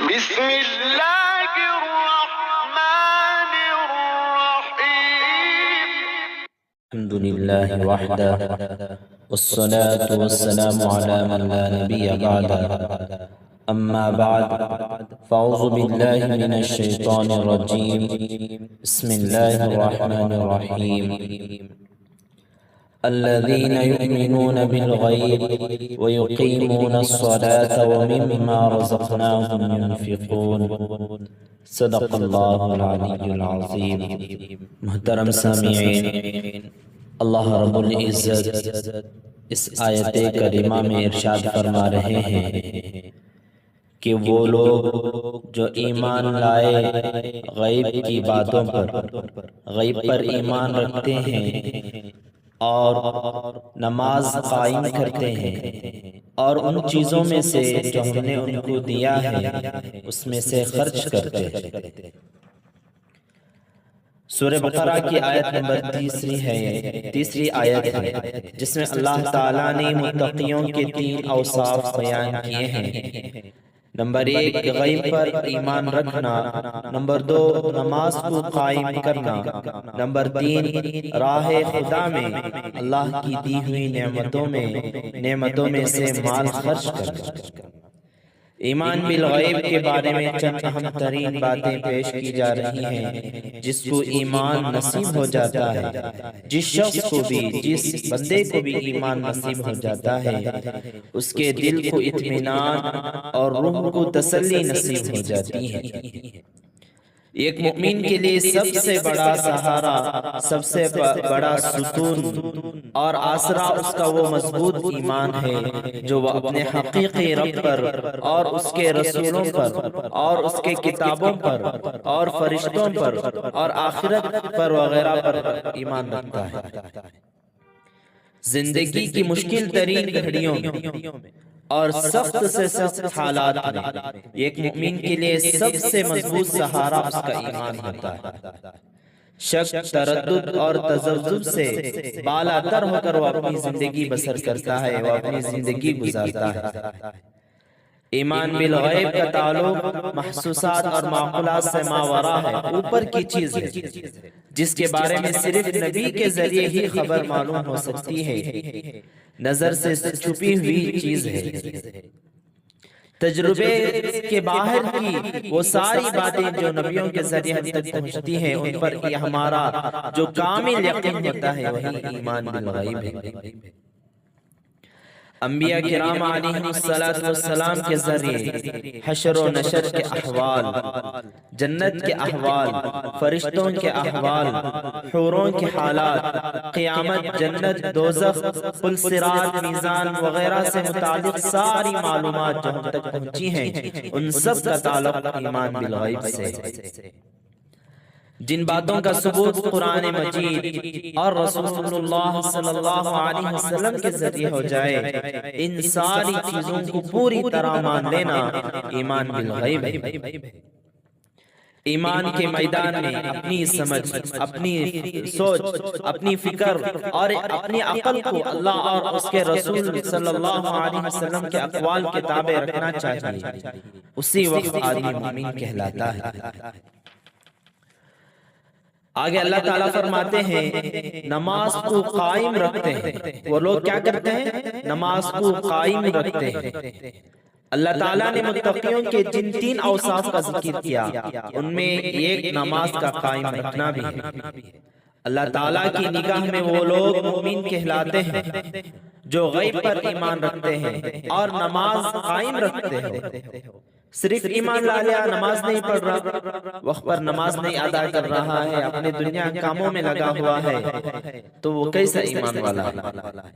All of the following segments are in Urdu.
بسم اللہ الرحمن الرحیم الحمد للہ وحدہ والصلاة والسلام على من لا نبی بعدہ اما بعد فاعوذ باللہ من الشیطان الرجیم بسم اللہ الرحمن الرحیم الذين يؤمنون بالغيب ويقيمون الصلاة ومما رزقناهم ينفقون صدق اللہ العلی العظیم۔ محترم سامعین، اللہ رب العزت اس آیت کریمہ میں ارشاد فرما رہے ہیں کہ وہ لوگ جو ایمان لائے غیب کی باتوں پر، غیب پر ایمان رکھتے ہیں اور نماز قائم کرتے ہیں اور ان چیزوں میں سے جو ہم نے ان کو دیا ہے اس میں سے خرچ کرتے ہیں۔ سورہ بقرہ کی آیت نمبر تیسری آیت ہے، جس میں اللہ تعالیٰ نے متقیوں کے 3 اوصاف بیان کیے ہیں۔ نمبر 1 غیب پر ایمان رکھنا، نمبر 2 نماز کو قائم کرنا، نمبر 3 راہ خدا میں اللہ کی دی ہوئی نعمتوں میں سے مال خرچ کرنا۔ ایمان بالغیب کے بارے میں چند اہم ترین باتیں پیش کی جا رہی ہیں۔ جس کو ایمان نصیب ہو جاتا ہے، جس شخص کو بھی، جس بندے کو بھی ایمان نصیب ہو جاتا ہے، اس کے دل کو اطمینان اور روح کو تسلی نصیب ہو جاتی ہے۔ ایک مومن کے لیے سب سے بڑا سہارا، سب سے بڑا ستون اور آسرا اس کا وہ مضبوط ایمان ہے جو وہ اپنے حقیقی رب پر اور اس کے رسولوں پر اور اس کے کتابوں پر اور فرشتوں پر اور آخرت پر وغیرہ پر ایمان رکھتا ہے۔ زندگی کی مشکل ترین گھڑیوں میں اور سخت سے سخت حالات میں ایک مومن کے لیے سب سے مضبوط سہارا اس کا ایمان ہوتا ہے۔ شک، تردد اور تذبذب سے بالا تر ہو کر وہ اپنی زندگی بسر کرتا ہے، وہ اپنی زندگی گزارتا ہے۔ ایمان بالغیب کا تعلق محسوسات اور معقولات سے ماورا ہے، اوپر کی چیز ہے جس کے بارے میں صرف نبی کے ذریعے ہی خبر معلوم ہو سکتی ہے، نظر سے چھپی ہوئی چیز ہے۔ تجربے کے باہر کی وہ ساری باتیں جو نبیوں کے ذریعے ہم تک پہنچتی ہیں، ان پر ہمارا جو کامل یقین ہوتا ہے وہی ایمان بالغیب ہے۔ انبیاء کرام علیہ السلام کے ذریعے حشر و نشر کے احوال، جنت کے احوال، فرشتوں کے احوال، حوروں کے حالات، قیامت، جنت، دوزخ، پل صراط، میزان وغیرہ سے متعلق ساری معلومات جو ہم تک پہنچی ہیں، ان سب کا تعلق ایمان بالغیب سے ہے۔ جن باتوں کا ثبوت قرآن مجید اور رسول اللہ صلی اللہ علیہ وسلم کے ذریعے ہو جائے، ان ساری چیزوں کو پوری طرح مان لینا ایمان بالغیب ہے۔ ایمان کے میدان میں اپنی سمجھ، اپنی سوچ، اپنی فکر اور اپنی عقل کو اللہ اور اس کے رسول صلی اللہ علیہ وسلم کے اقوال کے تابع رکھنا چاہیے، اسی وقت آدمی مومن کہلاتا ہے۔ آگے اللہ تعالیٰ فرماتے ہیں نماز کو قائم رکھتے ہیں۔ وہ لوگ کیا کرتے ہیں؟ نماز کو قائم رکھتے ہیں۔ اللہ تعالیٰ نے متقیوں کے جن 3 اوصاف کا ذکر کیا، ان میں ایک نماز کا قائم رکھنا بھی ہے۔ اللہ تعالیٰ کی نگاہ میں وہ لوگ مومن کہلاتے ہیں جو غیب پر ایمان رکھتے ہیں اور نماز قائم رکھتے ہیں۔ صرف ایمان لا لیا، نماز نہیں پڑھ رہا، وقت پر نماز نہیں ادا کر رہا ہے، اپنے دنیا کاموں میں لگا ہوا ہے، تو وہ کیسا ایمان والا ہے؟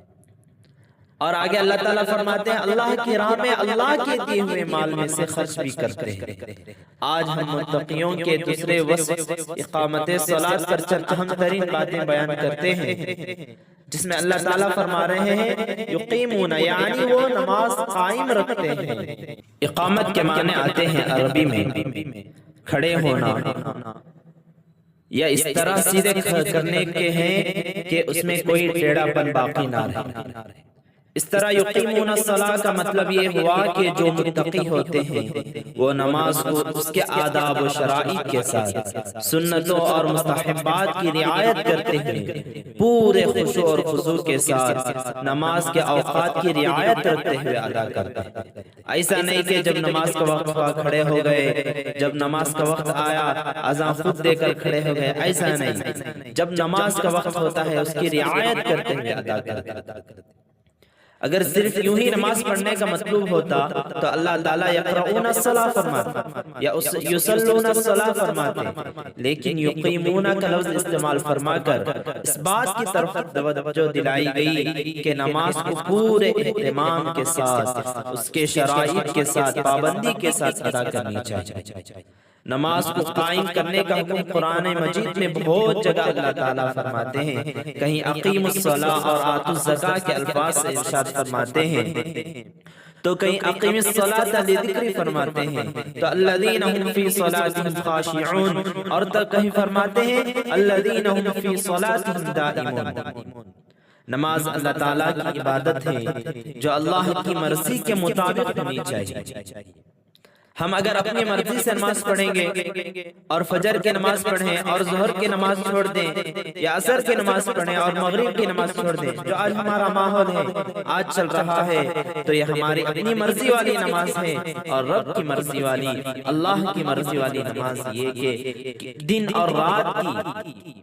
اور آگے اللہ تعالیٰ فرماتے ہیں اللہ کی راہ میں اللہ کے دیے ہوئے مال میں سے خرچ بھی کرتے ہیں۔ آج ہم متقیوں کے دوسرے وصف اقامت صلاۃ پر چند اہم ترین باتیں بیان کرتے ہیں، جس میں اللہ تعالیٰ فرما رہے ہیں یقیمون، یعنی وہ نماز قائم رکھتے ہیں۔ اقامت کے معنی آتے ہیں عربی میں کھڑے ہونا، یا اس طرح سیدھے کرنے کے ہیں کہ اس میں کوئی ٹیڑھا پن باقی نہ رہے۔ اس طرح یقیمون الصلاۃ کا مطلب یہ ہوا کہ جو متقی ہوتے ہیں وہ نماز کو اس کے آداب و شرائط کے ساتھ سنتوں اور مستحبات کی رعایت کرتے ہیں، پورے خشوع اور خضوع کے ساتھ نماز کے اوقات کی رعایت کرتے ہوئے ادا کرتے ہیں۔ ایسا نہیں کہ جب نماز کا وقت ہوا کھڑے ہو گئے، جب نماز کا وقت آیا اذان خود دے کر کھڑے ہو گئے، ایسا نہیں۔ جب نماز کا وقت ہوتا ہے اس کی رعایت کرتے ہوئے ادا کرتے ہیں۔ اگر صرف یوں ہی نماز پڑھنے کا مطلوب ہوتا تو اللہ تعالیٰ یقرؤون الصلاۃ فرماتے یا یصلون الصلاۃ فرماتے، لیکن یقیمون کا لفظ استعمال فرما کر اس بات کی طرف توجہ دلائی گئی کہ نماز کو پورے اہتمام کے ساتھ، اس کے شرائط کے ساتھ، پابندی کے ساتھ ادا کرنی چاہیے۔ نماز کو قائم کرنے کا حکم قرآن مجید میں بہت جگہ اللہ تعالیٰ فرماتے ہیں، کہیں اقیم الصلاۃ اور آتوا الزکاۃ کے الفاظ سے ارشاد فرماتے ہیں، تو کہیں اقیم الصلاۃ لذکری فرماتے ہیں، تو الذین هم فی صلاتهم خاشعون، اور تو کہیں فرماتے ہیں الذین هم فی صلاتهم دائمون۔ نماز اللہ تعالیٰ کی عبادت ہے جو اللہ کی مرضی کے مطابق ہونی چاہیے۔ ہم اگر اپنی مرضی سے نماز پڑھیں گے اور فجر کی نماز پڑھیں اور ظہر کی نماز چھوڑ دیں یا عصر کی نماز پڑھیں اور مغرب کی نماز چھوڑ دیں، جو آج ہمارا ماحول ہے، آج چل رہا ہے، تو یہ ہماری اپنی مرضی والی نماز ہے۔ اور رب کی مرضی والی، اللہ کی مرضی والی نماز یہ کہ دن اور رات کی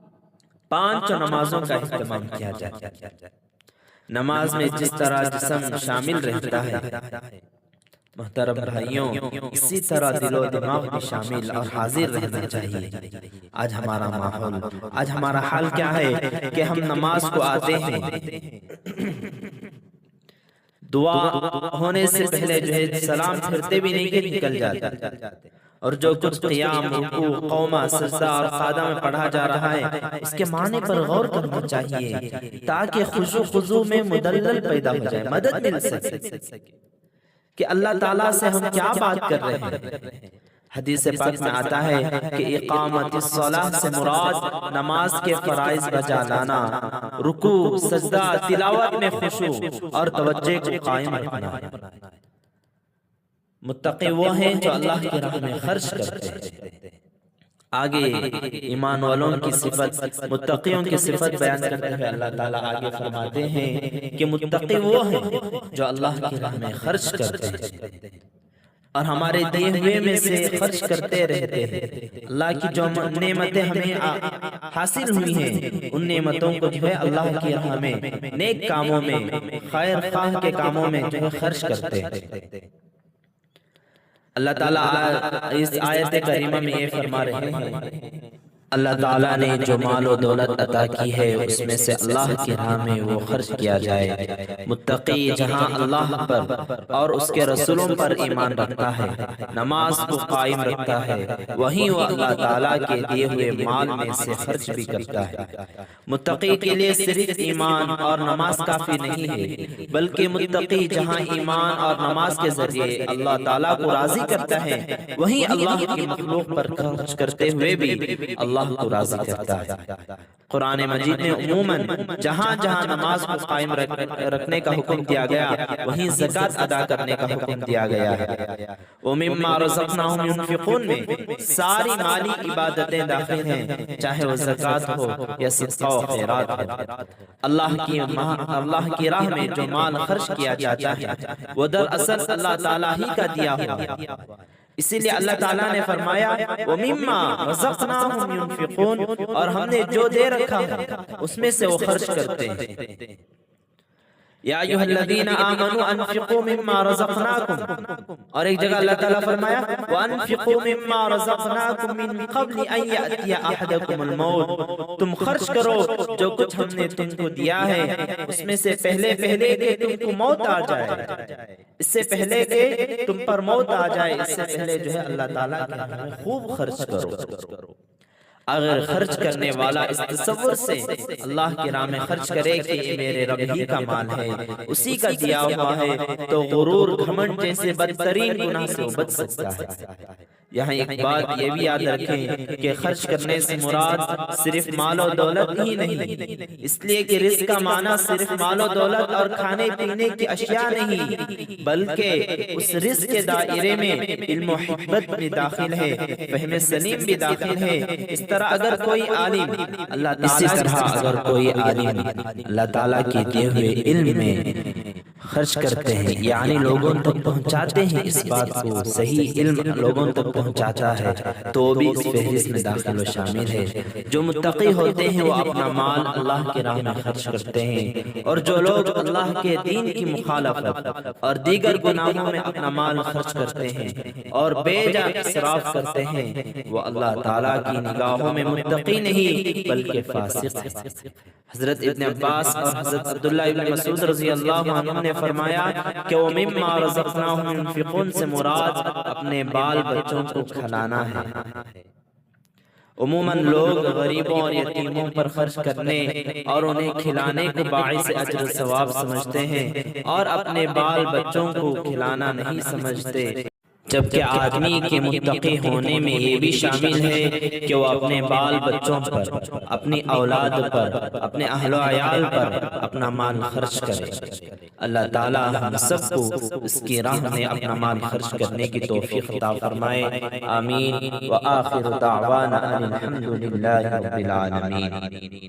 5 نمازوں کا اہتمام کیا جائے۔ نماز میں جس طرح جسم شامل رہتا ہے محترم بھائیوں، اسی طرح دل و دماغ بھی شامل اور حاضر رہنا چاہیے۔ آج ہمارا ماحول، آج ہمارا حال کیا ہے کہ ہم نماز کو آتے ہیں، دعا ہونے سے پہلے جو ہے سلام پھرتے بھی نہیں کہ نکل جاتے، اور جو کچھ قیام، رکوع، قومہ، سجدہ اور قعدہ میں پڑھا جا رہا ہے اس کے معنی پر غور کرنا چاہیے تاکہ خضوع میں مدلل پیدا ہو جائے، مدد مل سکے کہ اللہ تعالیٰ سے ہم کیا بات کر رہے ہیں۔ حدیث پاک میں آتا ہے کہ اقامت الصلاۃ سے مراد نماز کے فرائض بجا لانا، رکوع، سجدہ، تلاوت میں خشوع اور توجہ کو قائم رکھنا۔ متقی وہ ہیں جو اللہ کی راہ میں خرچ کرتے ہیں۔ آگے ایمان والوں کی صفت، متقیوں کی صفت بیان کرتے ہوئے اللہ تعالیٰ آگے فرماتے ہیں کہ متقی وہ ہیں جو اللہ کی راہ میں خرچ کرتے ہیں اور ہمارے دیے ہوئے میں سے خرچ کرتے رہتے ہیں۔ اللہ کی جو نعمتیں ہمیں حاصل ہوئی ہیں ان نعمتوں کو جو ہے اللہ کی راہ میں، نیک کاموں میں، خیر خواہ کے کاموں میں جو ہے خرچ کرتے ہیں۔ اللہ تعالیٰ اس آیت کریمہ میں یہ فرما رہے ہیں، اللہ تعالیٰ نے جو مال و دولت عطا کی ہے اس میں سے اللہ کی راہ میں وہ خرچ کیا جائے۔ متقی جہاں اللہ پر اور اس کے رسولوں پر ایمان رکھتا ہے، نماز کو قائم رکھتا ہے، وہیں وہ اللہ تعالیٰ کے دیے ہوئے مال میں سے خرچ بھی کرتا ہے۔ متقی کے لیے صرف ایمان اور نماز کافی نہیں ہے، بلکہ متقی جہاں ایمان اور نماز کے ذریعے اللہ تعالیٰ کو راضی کرتا ہے، وہیں اللہ کی مخلوق پر خرچ کرتے ہوئے بھی اللہ کو راضی کرتا ہے۔ قرآن مجید میں عموماً جہاں جہاں نماز کو قائم رکھنے کا حکم دیا گیا وہیں زکوٰۃ ادا کرنے کا حکم دیا گیا ہے۔ وَمِمَّا رَزَقْنَاهُمْ يُنْفِقُونَ میں ساری مالی عبادتیں داخل ہیں، چاہے وہ زکوٰۃ ہو یا صدقہ و خیرات ہو۔ اللہ کی راہ میں جو مال خرچ کیا جاتا ہے وہ دراصل اللہ تعالیٰ ہی کا دیا ہوا، اسی لیے اللہ تعالیٰ نے فرمایا وَمِمَّا رَزَقْنَاهُمْ يُنْفِقُونَ، اور ہم نے جو دے رکھا ہے اس میں سے وہ خرچ کرتے ہیں۔ یا ایھا الذین آمنوا انفقوا مما رزقناکم، اور ایک جگہ اللہ تعالیٰ فرمایا وانفقوا مما رزقناکم من قبل ان یأتی احدکم الموت، تم خرچ کرو جو کچھ ہم نے تم کو دیا ہے اس میں سے پہلے کہ تم کو موت آ جائے، اس سے پہلے کہ تم پر موت آ جائے، اس سے پہلے جو ہے اللہ تعالیٰ کے راہ میں خوب خرچ کرو۔ اگر خرچ کرنے والا اس تصور سے اللہ کی راہ میں خرچ کرے کہ یہ میرے رب ہی کا مال ہے، اسی کا دیا ہوا ہے، تو غرور، گھمنڈ جیسے بدترین گناہ سے وہ بچ سکتا ہے۔ یہاں ایک بات یہ بھی یاد رکھیں کہ خرچ کرنے سے مراد صرف مال و دولت ہی نہیں، اس لیے کہ رزق کا معنی صرف مال و دولت اور کھانے پینے کی اشیاء نہیں، بلکہ اس رزق کے دائرے میں علم و حکمت بھی داخل ہے، فہم سلیم بھی داخل ہے۔ اس طرح اگر کوئی عالم اللہ تعالیٰ کے دیے ہوئے علم میں خرچ کرتے ہیں، یعنی لوگوں تک پہنچاتے ہیں، اس بات کو صحیح علم لوگوں تک پہنچاتا ہے، تو وہ بھی اس فہرست میں داخل و شامل ہے۔ جو متقی ہوتے ہیں وہ اپنا مال اللہ کی راہ میں خرچ کرتے ہیں، اور جو لوگ اللہ کے دین کی مخالفت اور دیگر گناہوں میں اپنا مال خرچ کرتے ہیں اور بے جا اسراف کرتے ہیں، وہ اللہ تعالیٰ کی نگاہوں میں متقی نہیں بلکہ فاسق ہے۔ حضرت ابن عباس اور حضرت عبداللہ ابن مسعود رضی اللہ عنہ نے فرمایا کہ وہ مما رزقناہم ينفقون سے مراد اپنے بال بچوں کو کھلانا ہے۔ عموماً لوگ غریبوں اور یتیموں پر خرچ کرنے اور انہیں کھلانے کو باعث اجر و ثواب سمجھتے ہیں، اور اپنے بال بچوں کو کھلانا نہیں سمجھتے، جبکہ آدمی کے متقی ہونے میں یہ بھی شامل ہے کہ وہ اپنے بال بچوں پر، اپنی اولاد پر، اپنے اہل و عیال پر اپنا مال خرچ کرے۔ اللہ تعالیٰ ہم سب کو اس کی راہ میں اپنا مال خرچ کرنے کی توفیق عطا فرمائے، آمین۔ وآخر دعوانا ان الحمد للہ رب العالمین۔